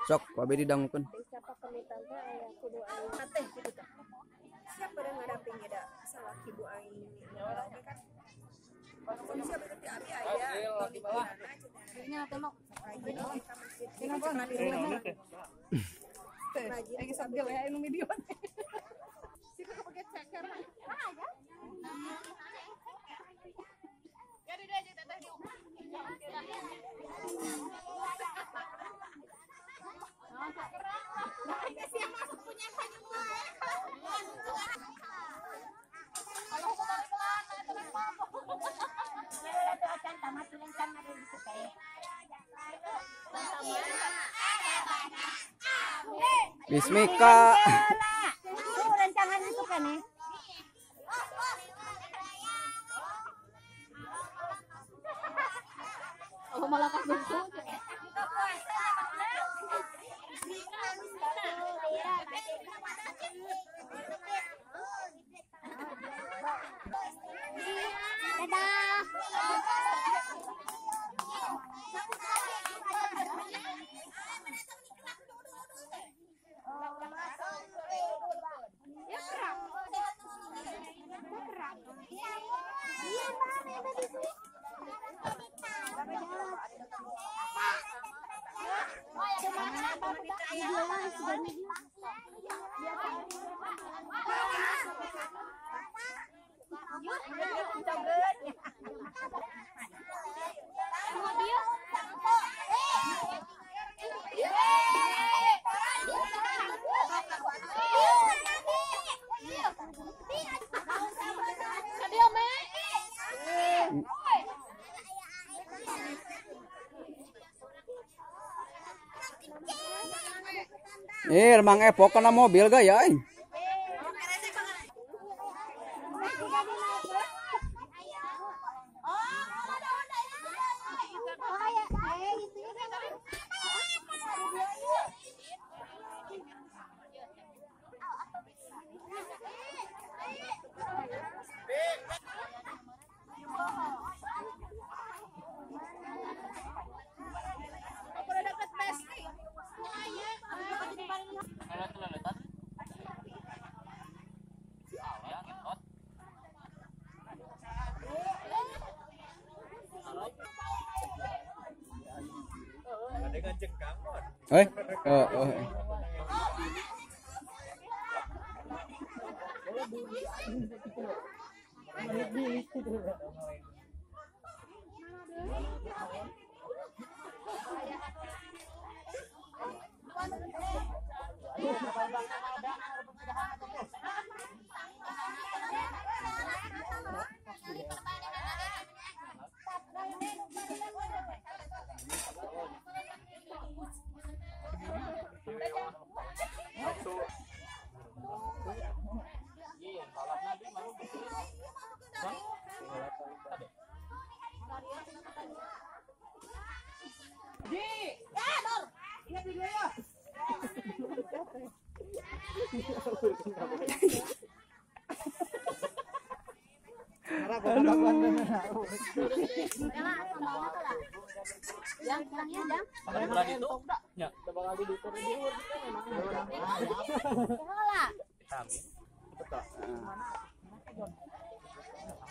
Sok, babe didangukeun. Desa Pakemitan teh aya kudu aya teh gitu teh. Siapa pada ngadaping da salah ibu aing orangnya kan. Kalau siapa itu abi aya di mana Nya tembok. kenapa na di rumah. Lagi sambil ya ini video. Sih pakai ceker. Jadi dia jadi teh di. Bismika. Rancangan itu kan ya. Oh malah pas besok. Mang Epok kena mobil gaya aing.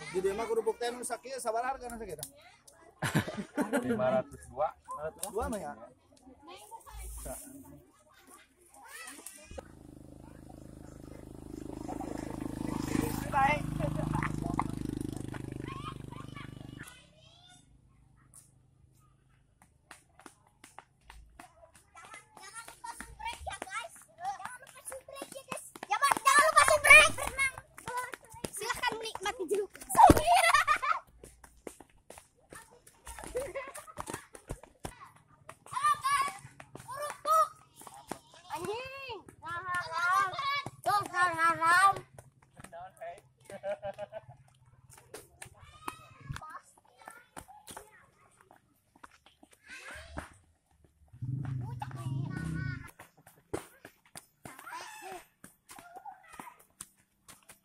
Di dia mah kudu bukti nu sakieu sabar hargana sakieu? 502. 502 mah ya.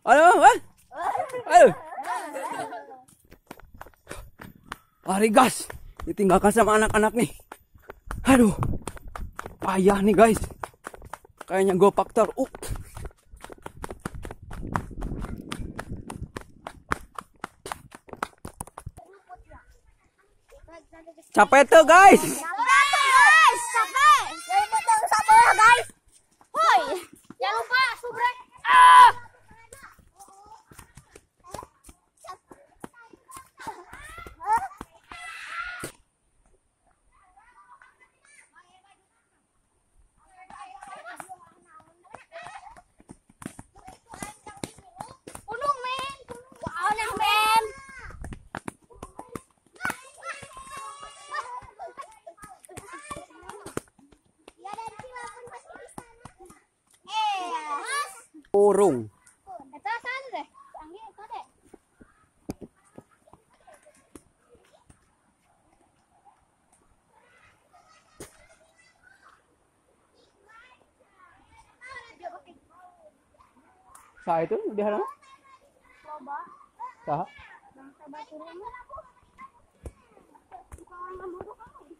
Aduh, aduh. Lari gas, ditinggalkan sama anak-anak nih. Aduh. Payah nih guys. Kayaknya go faktor. Capek tuh guys. Capek. Saya potong sabar ya guys. Hoi, jangan lupa subrek. Unung men. Wow, nah men. Urung. Eta sana deh. Angge eta deh. Sah itu di mana? Loba. Sah. Bangsa batu rumah.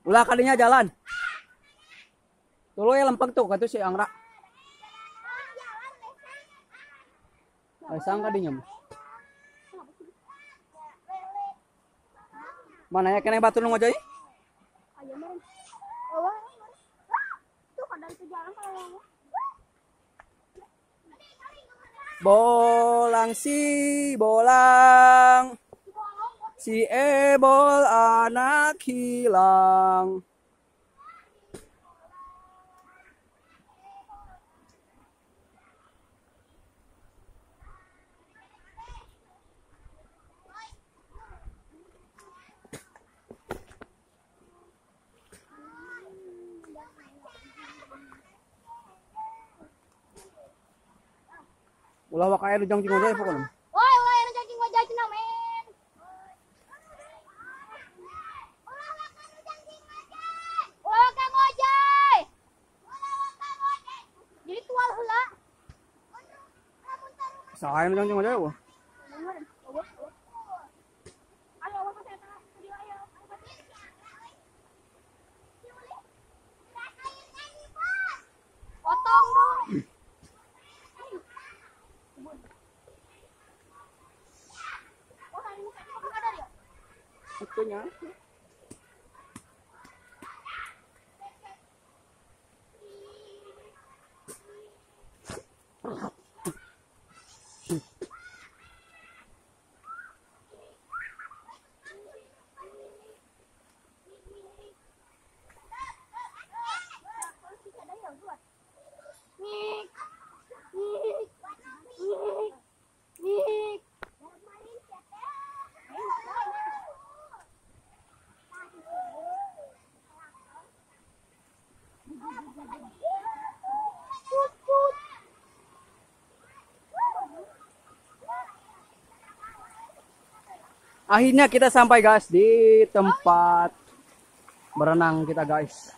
Ulah kalinya jalan. Tuh ya lempeng tuh kata si Anggra. Sang kadinya. Mana ya kena batu nu ngojai? Ayo meren. Oh, tuh kadang itu jalan kalau Bolang si bolang. Si ebol anak hilang. Ulah wakaya lu jang cingojay pokoknya. woi, anu cacing wajah cenah men. Ulah ka ngojay. Jadi tual heula. Saha nu jang cingojay wah. Ayo awas saya tengah video ayo. Potong dong. Itunya. Nik. Nik. Nik. Nik. Akhirnya kita sampai guys di tempat berenang kita guys.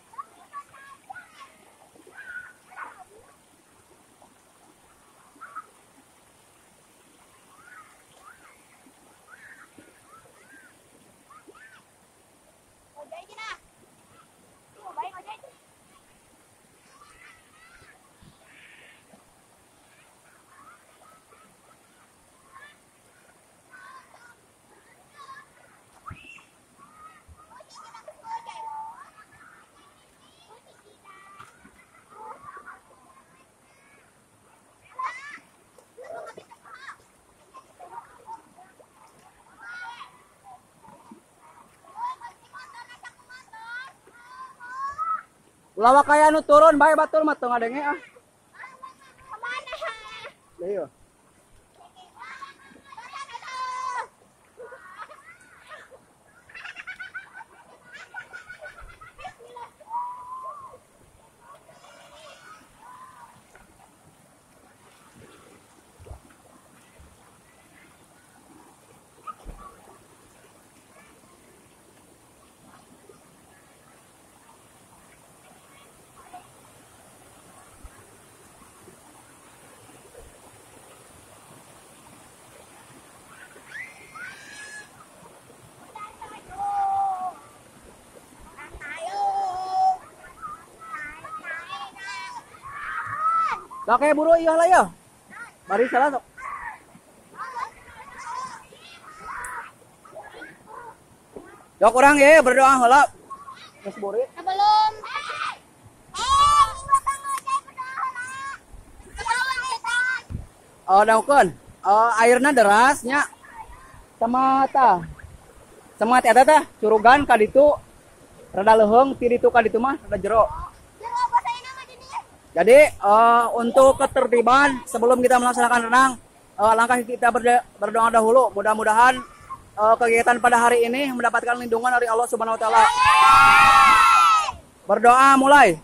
Lawak kaya nu turun bae batur mah teu ngadenge ah. Kemana? Lah iya. Kakek buru iya lah ya. Bari salah sok. Jok orang ya berdoa heula. Geus buri. Belum. Daunkeun. Airna derasnya. Sama eta tah curugan ka ditu. Rada leuheung ti ditu ka ditu mah rada jero. Jadi untuk ketertiban sebelum kita melaksanakan renang, langkah kita berdoa dahulu. Mudah-mudahan kegiatan pada hari ini mendapatkan lindungan dari Allah Subhanahu wa taala. Berdoa mulai.